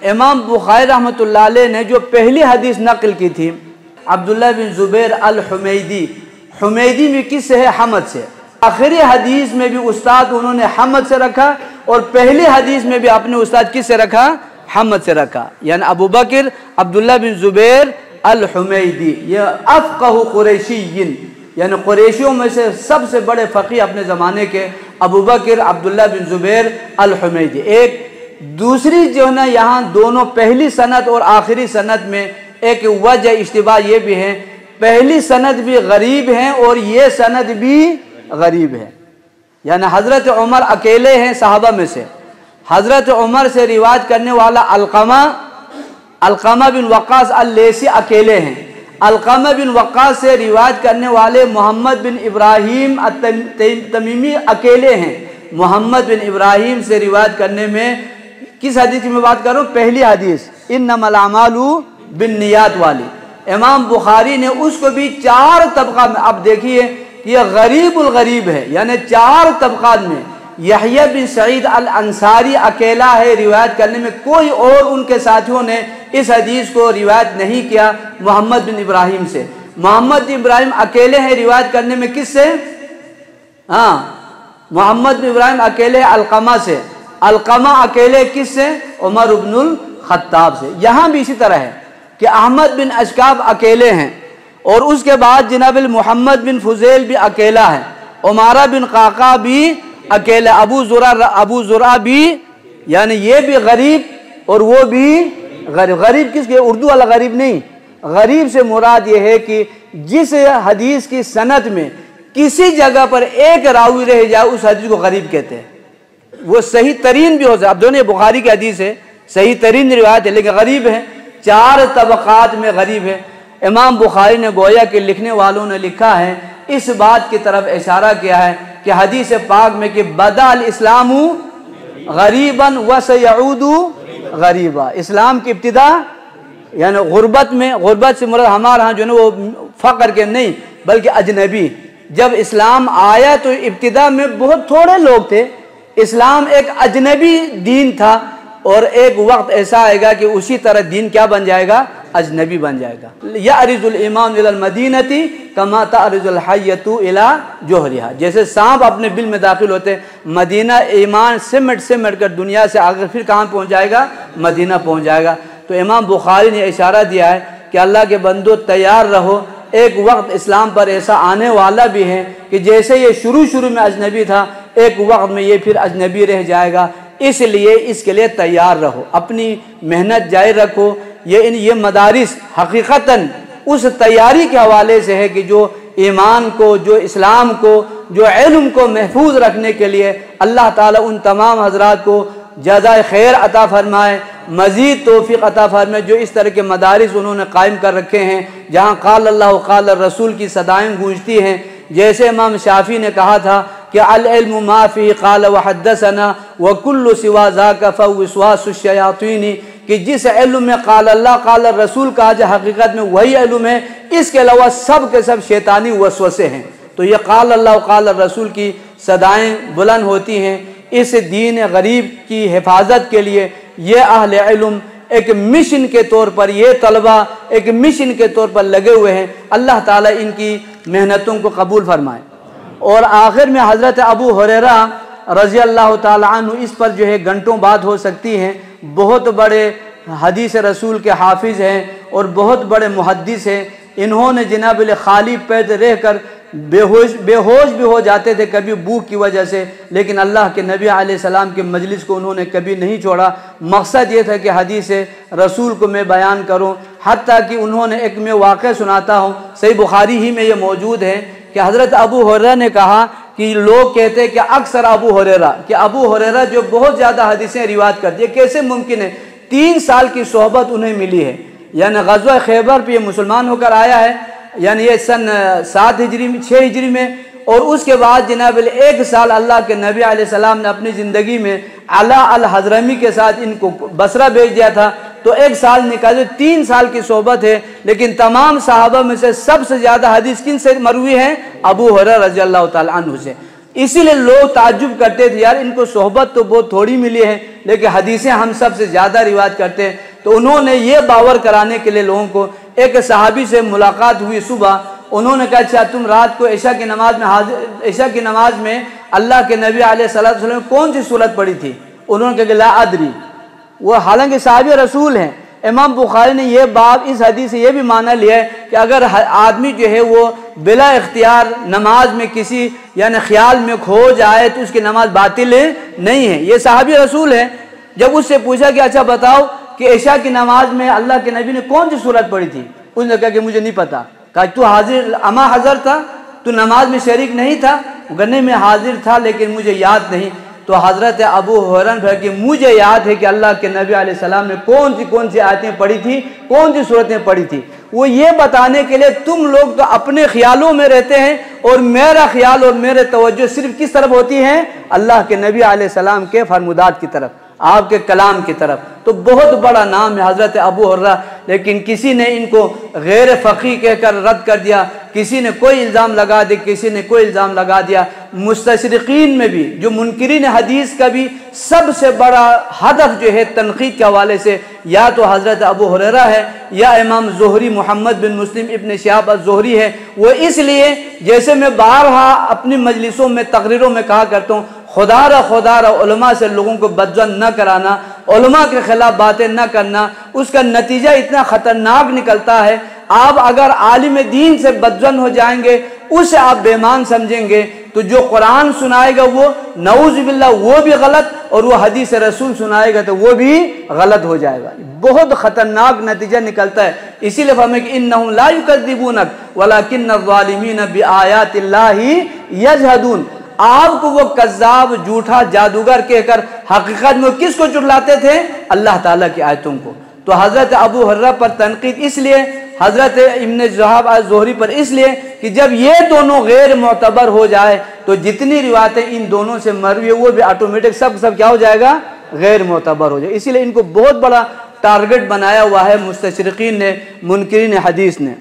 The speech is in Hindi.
इमाम बुखारी रहमतुल्लाह अलैह ने जो पहली हदीस नकल की थी अब्दुल्ला बिन जुबैर अल हुमैदी, हुमैदी में किससे है? हमद से। आखिरी हदीस में भी उस्ताद उन्होंने हमद से रखा और पहली हदीस में भी अपने उस्ताद किससे रखा? हमद से रखा। यानी अबू बकर अब्दुल्ला बिन जुबैर अल हुमैदी, यह अफ़क़हु कुरैशिय्यिन, यानी कुरैशियों में से सबसे बड़े फ़क़ीह अपने ज़माने के अबू बकर अब्दुल्ला बिन जुबैर अल हुमैदी। एक दूसरी जो है ना, यहाँ दोनों पहली सनद और आखिरी सनद में एक वजह इश्तिबाह ये भी है, पहली सनद भी गरीब है और ये सनद भी गरीब है। यानी हज़रत उमर अकेले हैं सहाबा में से, हज़रत उमर से रिवायत करने वाला अलक़मा बिन वक़ास अल-लैसी अकेले हैं। अलक़मा बिन वक़ास से रिवायत करने वाले मोहम्मद बिन इब्राहीम तमीमी अकेले हैं। मोहम्मद बिन इब्राहीम से रिवायत करने में किस हदीस की मैं बात कर रहा हूँ? पहली हदीस इन्नमल अमालु बिन्नियात वाली। इमाम बुखारी ने उसको भी 4 तबका में, अब देखिए ये गरीबुल गरीब है, यानी 4 तबकात में यहया बिन सईद अल अंसारी अकेला है रिवायत करने में, कोई और उनके साथियों ने इस हदीस को रिवायत नहीं किया मोहम्मद बिन इब्राहीम से। मोहम्मद बिन इब्राहीम अकेले हैं रिवायत करने में किससे? हाँ, मोहम्मद बिन इब्राहीम अकेले अलक़मा से, अलक़मा अकेले किससे? उमर इब्नुल खत्ताब से। यहाँ भी इसी तरह है कि अहमद बिन अशकाब अकेले हैं और उसके बाद जनाबिल मोहम्मद बिन फुज़ैल भी अकेला है, उमारा बिन काका भी अकेला, अबू ज़ुरा भी, यानी ये भी गरीब और वो भी गरीब। गरीब किसके? उर्दू वाला गरीब नहीं, गरीब से मुराद ये है कि जिस हदीस की सनद में किसी जगह पर एक रावी रह जाए उस हदीस को गरीब कहते हैं। वो सही तरीन भी हो जाए, अब दोनों बुखारी की हदीस है, सही तरीन रिवायत है लेकिन गरीब है, 4 तबकात में गरीब है। इमाम बुखारी ने गोया के लिखने वालों ने लिखा है, इस बात की तरफ इशारा किया है कि हदीस पाक में कि बदअल इस्लामु गरीबन व सयऊदु गरीबा, इस्लाम की इब्तिदा यानी गुर्बत में, गुर्बत से मुराद हमारे यहाँ जो है वो फ़क्र के नहीं बल्कि अजनबी। जब इस्लाम आया तो इब्तिदा में बहुत थोड़े लोग थे, इस्लाम एक अजनबी दीन था और एक वक्त ऐसा आएगा कि उसी तरह दीन क्या बन जाएगा? अजनबी बन जाएगा। यअरिजुल ईमान इलल मदीनती कमा तअरिजुल हय्यतु इला जोहरिहा, जैसे सांप अपने बिल में दाखिल होते हैं, मदीना ईमान सिमट कर दुनिया से आगे फिर कहाँ पहुँच जाएगा? मदीना पहुँच जाएगा। तो इमाम बुखारी ने इशारा दिया है कि अल्लाह के बंदो तैयार रहो, एक वक्त इस्लाम पर ऐसा आने वाला भी है कि जैसे ये शुरू में अजनबी था, एक वक्त में ये फिर अजनबी रह जाएगा। इसलिए इसके लिए तैयार रहो, अपनी मेहनत जारी रखो। ये मदारिस हकीकतन उस तैयारी के हवाले से है कि जो ईमान को, जो इस्लाम को, जो इल्म को महफूज रखने के लिए अल्लाह ताला उन तमाम हजरात को ज़्यादा खैर अता फरमाए, मज़ीद तौफ़ीक़ अता फरमाए जो इस तरह के मदारिस उन्होंने कायम कर रखे हैं जहाँ क़ाल अल्लाह क़ाल रसूल की सदाएँ गूंजती हैं। जैसे इमाम शाफ़ी ने कहा था कि अल इल्मु मा फ़ीही क़ाल व हद्दसना व कुल्लु सिवा ज़ाका फ़विस्वासु शयातीनी, कि जिस इल्म में क़ाल अल्लाह क़ाल रसूल कहा जाए हकीकत में वही इल्म है, इसके अलावा सब के सब शैतानी वसवसे हैं। तो ये क़ाल अल्लाह क़ाल रसूल की सदाएँ बुलंद होती हैं। इस दीन गरीब की हिफाजत के लिए ये अहले इल्म एक मिशन के तौर पर, ये तलबा एक मिशन के तौर पर लगे हुए हैं। अल्लाह ताला इनकी मेहनतों को कबूल फरमाए। और आखिर में हज़रत अबू हुरैरा रज़ी अल्लाह ताला अन्हु, इस पर जो है घंटों बात हो सकती है, बहुत बड़े हदीस रसूल के हाफिज़ हैं और बहुत बड़े मुहद्दिस हैं। इन्होंने जनाब खाली पैद रह कर बेहोश भी हो जाते थे कभी भूख की वजह से, लेकिन अल्लाह के नबी अलैहिस्सलाम के मजलिस को उन्होंने कभी नहीं छोड़ा। मकसद ये था कि हदीस रसूल को मैं बयान करूं। हत्ता कि उन्होंने एक मैं वाक़या सुनाता हूं, सही बुखारी ही में ये मौजूद है कि हज़रत अबू हुरैरा ने कहा कि लोग कहते हैं कि अक्सर अबू हुरैरा जो बहुत ज़्यादा हदीसें रिवायत करते हैं, कैसे मुमकिन है? 3 साल की सोहबत उन्हें मिली है, यानी ग़ज़वा खैबर पे मुसलमान होकर आया है, यानी ये सन 7 हिजरी में 6 हिजरी में। और उसके बाद जनाब 1 साल अल्लाह के नबी अलैहिस्सलाम ने अपनी ज़िंदगी में अला अल हज़रमी के साथ इनको बसरा भेज दिया था, तो 1 साल निकाले 3 साल की सोहबत है। लेकिन तमाम सहाबा में से सबसे ज़्यादा हदीस किन से मरवी है? अबू हुरैरा रज़ी अल्लाह ताला अन्हु से। इसीलिए लोग ताज्जुब करते थे, यार इनको सोहबत तो बहुत थोड़ी मिली है लेकिन हदीसें हम सबसे ज़्यादा रिवाज करते हैं। तो उन्होंने ये बावर कराने के लिए लोगों को, एक सहाबी से मुलाकात हुई सुबह, उन्होंने कहा अच्छा तुम रात को ईशा की नमाज में ईशा की नमाज में अल्लाह के नबी अलैहिस्सलातु वस्सलाम कौन सी सूरत पढ़ी थी? उन्होंने कहा कि ला अदरी। वो हालांकि साहबी रसूल हैं। इमाम बुखारी ने ये बाब इस हदीस से ये भी माना लिया है कि अगर आदमी जो है वो बिला इख्तियार नमाज में किसी यानी ख्याल में खो जाए तो उसकी नमाज बातिल नहीं है। ये साहबी रसूल है। जब उससे पूछा कि अच्छा बताओ कि ईशा की नमाज में अल्लाह के नबी ने कौन सी सूरत पढ़ी थी? उसने कहा कि मुझे नहीं पता। कहा तू हाजिर अमा हज़र था, तू नमाज में शरीक नहीं था? गन्ने में हाजिर था लेकिन मुझे याद नहीं। तो हज़रत अबू हुरैरा कि मुझे याद है कि अल्लाह के नबी अलैहिस्सलाम ने कौन सी आयतें पढ़ी थी, कौन सी सूरतें पढ़ी थी। वो ये बताने के लिए तुम लोग तो अपने ख्यालों में रहते हैं और मेरा ख्याल और मेरे तवज्जो सिर्फ किस तरफ होती है? अल्लाह के नबी अलैहिस्सलाम के फरमुदात की तरफ, आपके कलाम की तरफ। तो बहुत बड़ा नाम है हज़रत अबू हुरैरा, लेकिन किसी ने इनको गैर फ़क़ीह कहकर रद्द कर दिया, किसी ने कोई इल्ज़ाम लगा दिया, किसी ने कोई इल्ज़ाम लगा दिया। मुस्तशरिकीन में भी जो मुनकिरीन हदीस का भी सबसे बड़ा हदफ जो है तनक़ीद के हवाले से या तो हज़रत अबू हुरैरा है या इमाम ज़ुहरी मोहम्मद बिन मुस्लिम इब्न शिहाब अज़-ज़ुहरी है। वो इसलिए जैसे मैं बारहा अपनी मजलिसों में तकरीरों में कहा करता हूँ, खुदारा उलमा से लोगों को बदजन न कराना, उलमा के खिलाफ बातें न करना, उसका नतीजा इतना ख़तरनाक निकलता है। आप अगर आलिम दीन से बदजन हो जाएंगे, उसे आप बेईमान समझेंगे, तो जो कुरान सुनाएगा वो नऊज़ बिल्लाह वो भी गलत, और वो हदीस रसूल सुनाएगा तो वो भी गलत हो जाएगा। बहुत ख़तरनाक नतीजा निकलता है। इसीलिए फरमाया कि इन्नहुम ला युकज़्ज़िबूनक वलाकिन्न ज़ालिमीन बिआयातिल्लाहि यजहदून। आपको वो कज़्ज़ाब, झूठा, जादूगर कहकर हकीकत में किसको चुटलाते थे? अल्लाह ताला की आयतों को। तो हज़रत अबू हुरैरा पर तनकीद इसलिए, हज़रत इब्न शिहाब अज़-ज़ुहरी पर इसलिए कि जब ये दोनों गैर मोतबर हो जाए तो जितनी रिवायतें इन दोनों से मरवी है वो भी ऑटोमेटिक सब क्या हो जाएगा? गैर मोतबर हो जाए। इसीलिए इनको बहुत बड़ा टारगेट बनाया हुआ है मुस्तशरिकीन ने, मुनकिरीन हदीस ने।